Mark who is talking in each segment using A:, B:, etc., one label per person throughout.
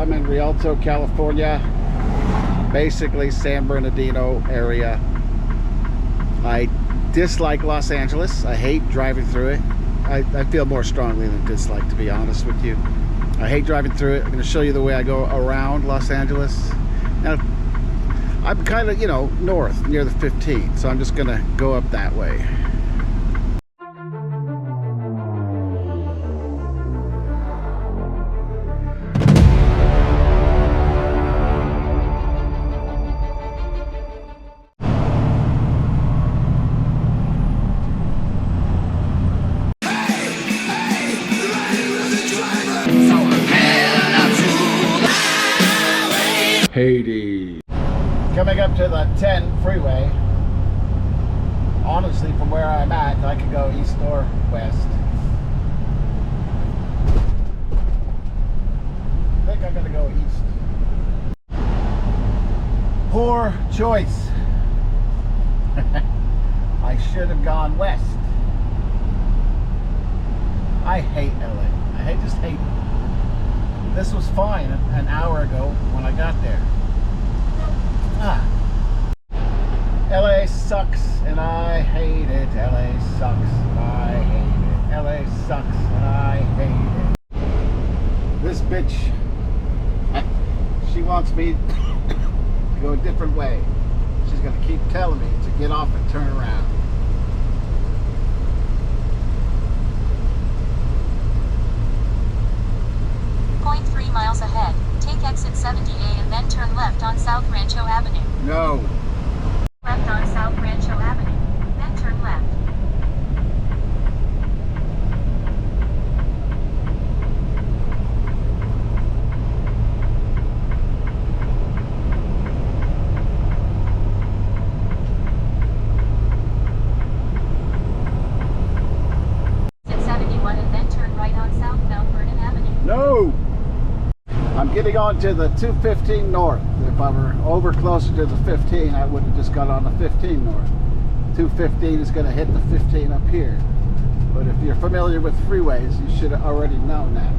A: I'm in Rialto, California, basically San Bernardino area. I dislike Los Angeles. I hate driving through it. I feel more strongly than dislike, to be honest with you. I hate driving through it. I'm going to show you the way I go around Los Angeles. Now, I'm kind of, you know, north near the 15th, so I'm just going to go up that way. Hades. Coming up to the 10 freeway. Honestly, from where I'm at, I could go east or west. I think I'm gonna go east. Poor choice. I should have gone west. I hate LA. I just hate it. This was fine an hour ago when I got there. LA sucks and I hate it. LA sucks and I hate it. LA sucks and I hate it. This bitch, she wants me to go a different way. She's gonna keep telling me to get off and turn around.
B: Miles ahead, take exit 70A and then turn left on South Rancho Avenue.
A: No.
B: Left on South Rancho Avenue, then turn left. Exit 71 and then turn right on South Mount Vernon Avenue.
A: No. I'm getting on to the 215 north. If I were over closer to the 15, I would have just got on the 15 north. 215 is going to hit the 15 up here. But if you're familiar with freeways, you should have already known that.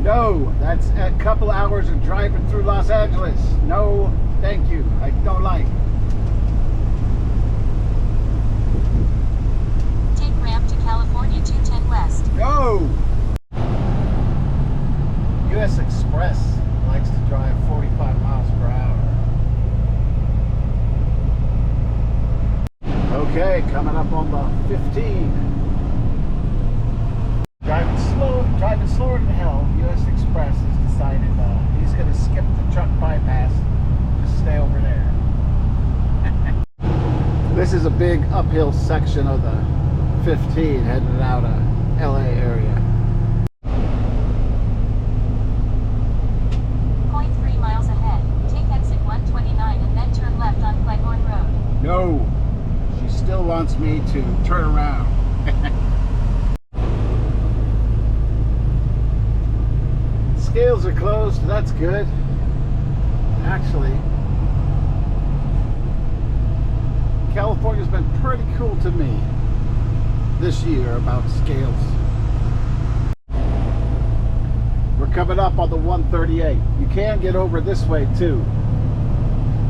A: No, that's a couple hours of driving through Los Angeles. No, thank you. I don't like.
B: Take ramp to California 210 West.
A: No! US Express likes to drive 45 miles per hour. Okay, coming up on the 15. Driving slower than hell. US Express has decided he's going to skip the truck bypass. Just stay over there. This is a big uphill section of the 15 heading out of LA area.
B: 0.3 miles ahead. Take exit 129 and then turn left on Cleghorn Road.
A: No, she still wants me to turn around. Scales are closed, that's good. Actually, California's been pretty cool to me this year about scales. We're coming up on the 138. You can get over this way too.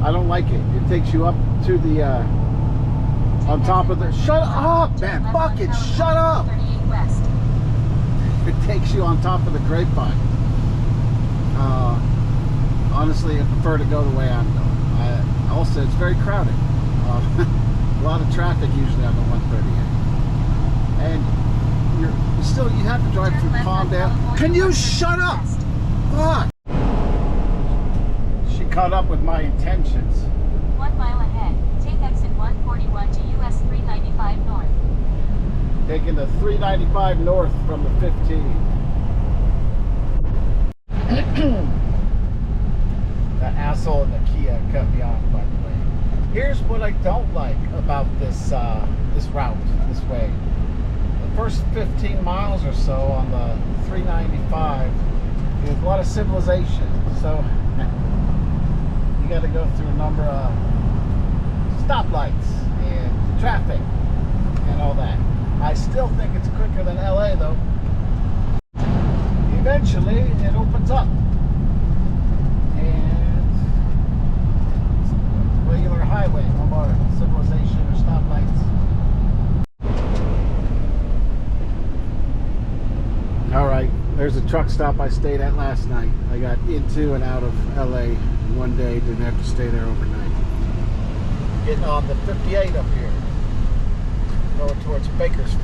A: I don't like it. It takes you up to the on top of the. Shut up, man! Fuck it! Shut up! It takes you on top of the Grapevine. Honestly, I prefer to go the way I'm going. Also, it's very crowded. A lot of traffic usually on the 138. And you have to drive through Palmdale. Can you shut up? Fuck! She caught up with my intentions.
B: 1 mile ahead, take exit 141 to US 395 North.
A: Taking the 395 north from the 15. That asshole in the Kia cut me off, by the way. Here's what I don't like about this this route, this way. The first 15 miles or so on the 395 is a lot of civilization. So you got to go through a number of stoplights and traffic and all that. I still think it's quicker than LA though. Eventually it opens up and it's a regular highway, no more civilization or stoplights. All right, there's a truck stop I stayed at last night. I got into and out of LA in one day, didn't have to stay there overnight. Getting on the 58 up here, going towards Bakersfield.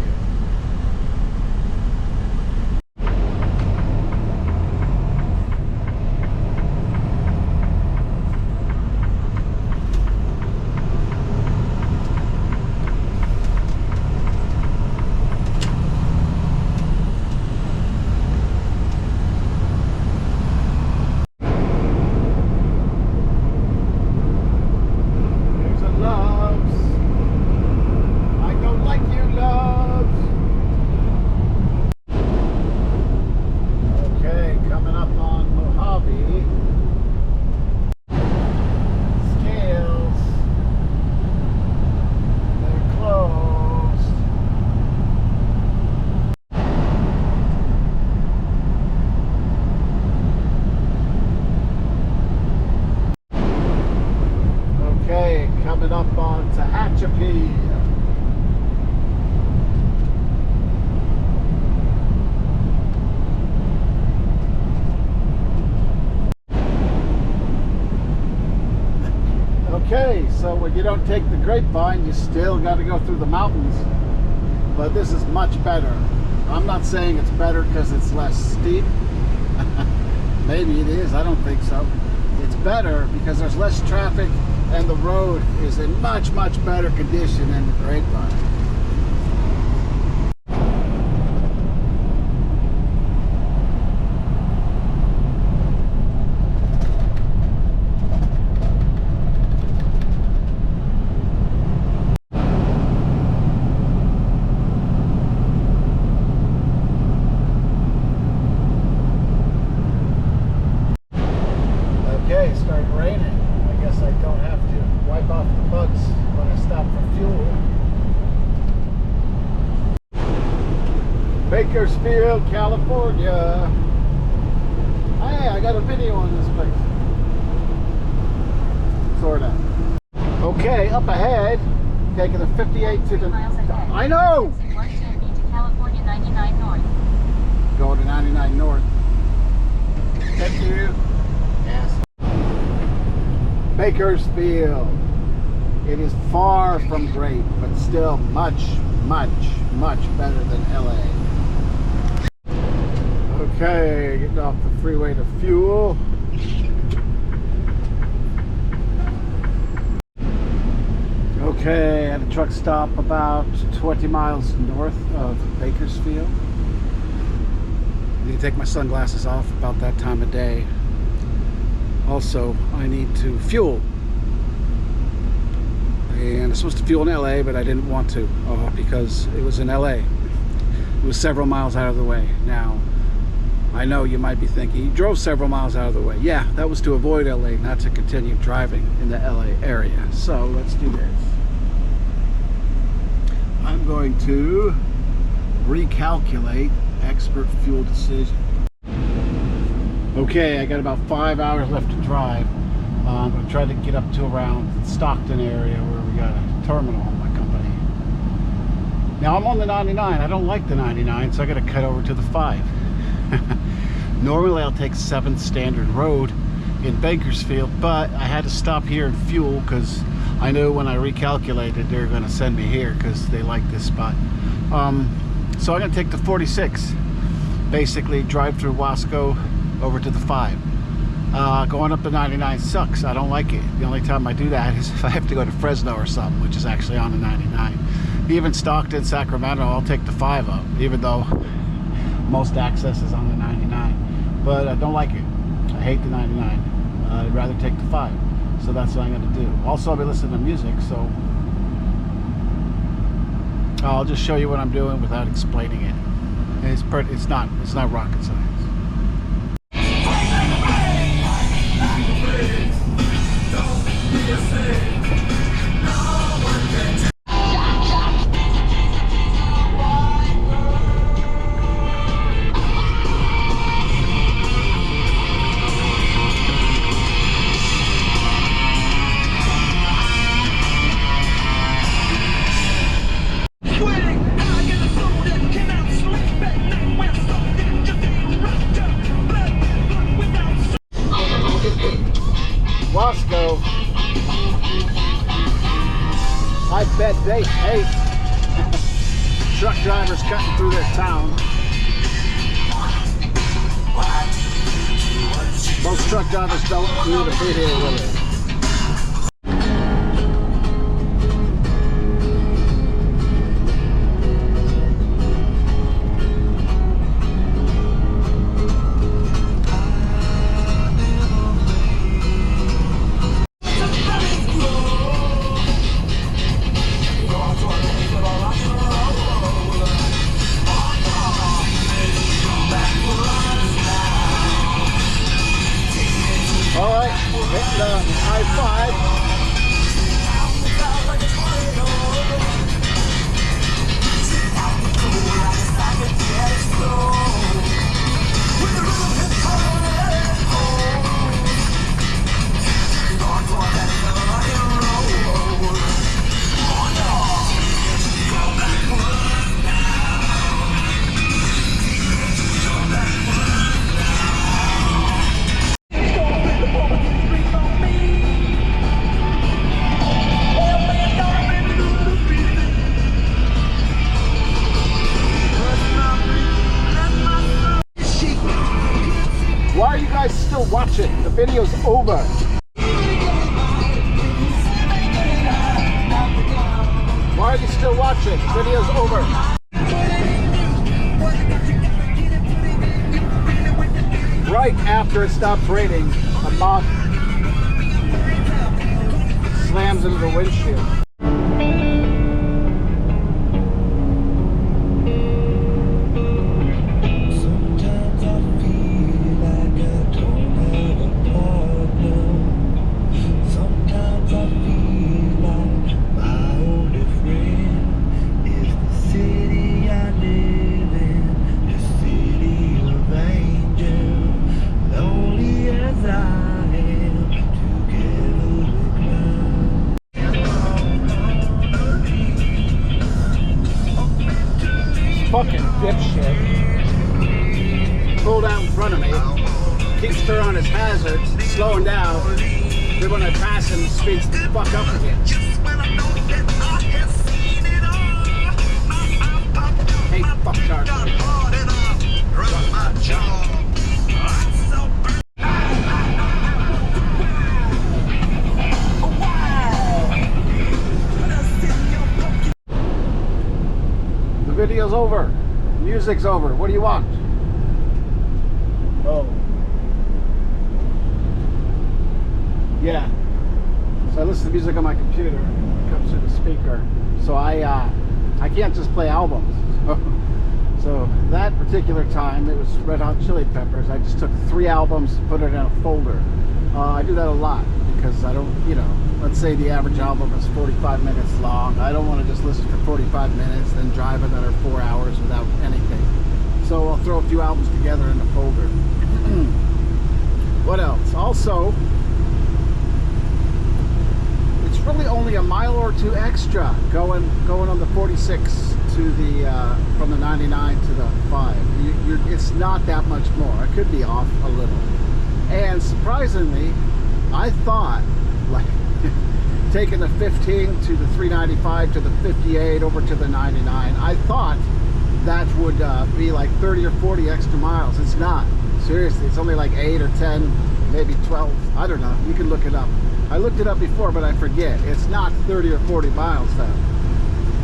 A: Coming up on Tehachapi. Okay, so when you don't take the grapevine, you still got to go through the mountains. But this is much better. I'm not saying it's better because it's less steep. Maybe it is, I don't think so. It's better because there's less traffic and the road is in much, much better condition than the grapevine. Okay, it started raining. I guess I don't have to wipe off the bugs when I stop for fuel. Bakersfield, California. Hey, I got a video on this place. Sorta. Okay, up ahead, taking the 58 to the... I know!
B: To California 99 North.
A: Going to 99 North. Thank you. Yes. Bakersfield. It is far from great, but still much, much, much better than LA. Okay, getting off the freeway to fuel. Okay, at a truck stop about 20 miles north of Bakersfield. I need to take my sunglasses off about that time of day. Also, I need to fuel. And I'm supposed to fuel in LA, but I didn't want to because it was in LA. It was several miles out of the way. Now, I know you might be thinking, you drove several miles out of the way. Yeah, that was to avoid LA, not to continue driving in the LA area. So let's do this. I'm going to recalculate expert fuel decision. Okay, I got about 5 hours left to drive. I'm going to try to get up to around Stockton area where we got a terminal in my company. Now I'm on the 99. I don't like the 99, so I got to cut over to the 5. Normally I'll take 7th Standard Road in Bakersfield, but I had to stop here and fuel because I knew when I recalculated they're going to send me here because they like this spot. So I'm going to take the 46. Basically drive through Wasco over to the 5. Going up the 99 sucks. I don't like it. The only time I do that is if I have to go to Fresno or something, which is actually on the 99. Even Stockton, Sacramento, I'll take the 5 up, even though most access is on the 99. But I don't like it. I hate the 99. I'd rather take the 5. So that's what I'm going to do. Also, I'll be listening to music, so I'll just show you what I'm doing without explaining it. And it's not rocket science. Costco. I bet they hate truck drivers cutting through their town. Most truck drivers don't need to be here with it. Watch it. The video's over. Why are you still watching? The video's over. Right after it stops raining, a moth slams into the windshield. Fucking dipshit pulled out in front of me, keeps throwing his hazards, slowing down, then when I pass him, speeds the fuck up again. Hey, fucktard. Video's over. Music's over. What do you want? Oh. Yeah. So I listen to music on my computer. It comes through the speaker. So I can't just play albums. So that particular time, it was Red Hot Chili Peppers. I just took 3 albums, put it in a folder. I do that a lot because I don't, you know, let's say the average album is 45 minutes long. I don't want to just listen for 45 minutes, then drive another 4 hours without anything. So I'll throw a few albums together in a folder. What else? Also, it's really only a mile or 2 extra going on the 46 to the from the 99 to the 5. It's not that much more. I could be off a little. And surprisingly, I thought, like, taking the 15 to the 395 to the 58 over to the 99, I thought that would be like 30 or 40 extra miles. It's not. Seriously, it's only like 8 or 10, maybe 12. I don't know. You can look it up. I looked it up before, but I forget. It's not 30 or 40 miles though.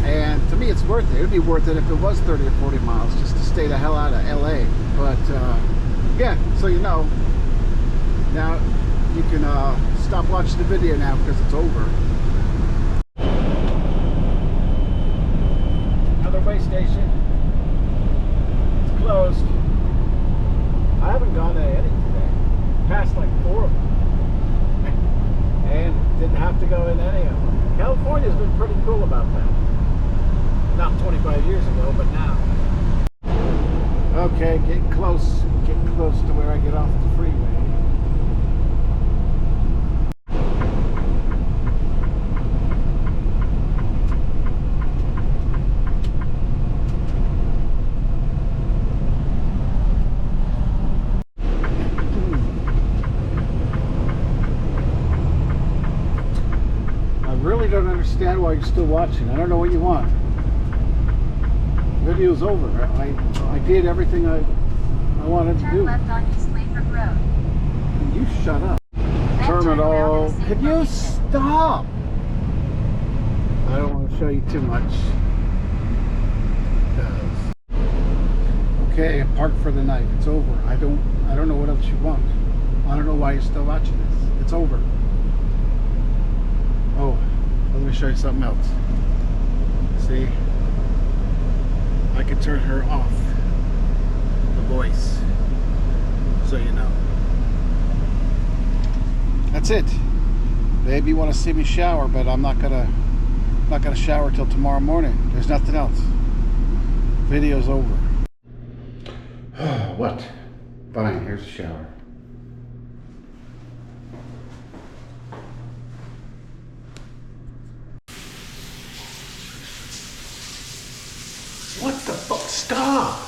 A: And to me, it's worth it. It would be worth it if it was 30 or 40 miles just to stay the hell out of LA. But yeah, so you know. Now you can stop watching the video now because it's over. Another way station. It's closed. I haven't gone to any today. Passed like 4 of them. And didn't have to go in any of them. California's been pretty cool about that. Not 25 years ago, but now. Okay, getting close to where I get off the freeway. really don't understand why you're still watching. I don't know what you want. Video's over. I did everything I wanted to
B: Turn
A: do.
B: left on East Lathrop Road.
A: Can you shut up?
B: Then
A: Terminal.
B: turn around in the same
A: Can you
B: location.
A: stop? I don't want to show you too much. Okay, I parked for the night. It's over. I don't know what else you want. I don't know why you're still watching this. It's over. Oh, let me show you something else. See? I could turn her off. The voice. So you know. That's it. Maybe you want to see me shower, but I'm not gonna shower till tomorrow morning. There's nothing else. Video's over. What? Fine, here's the shower. What the fuck? Stop!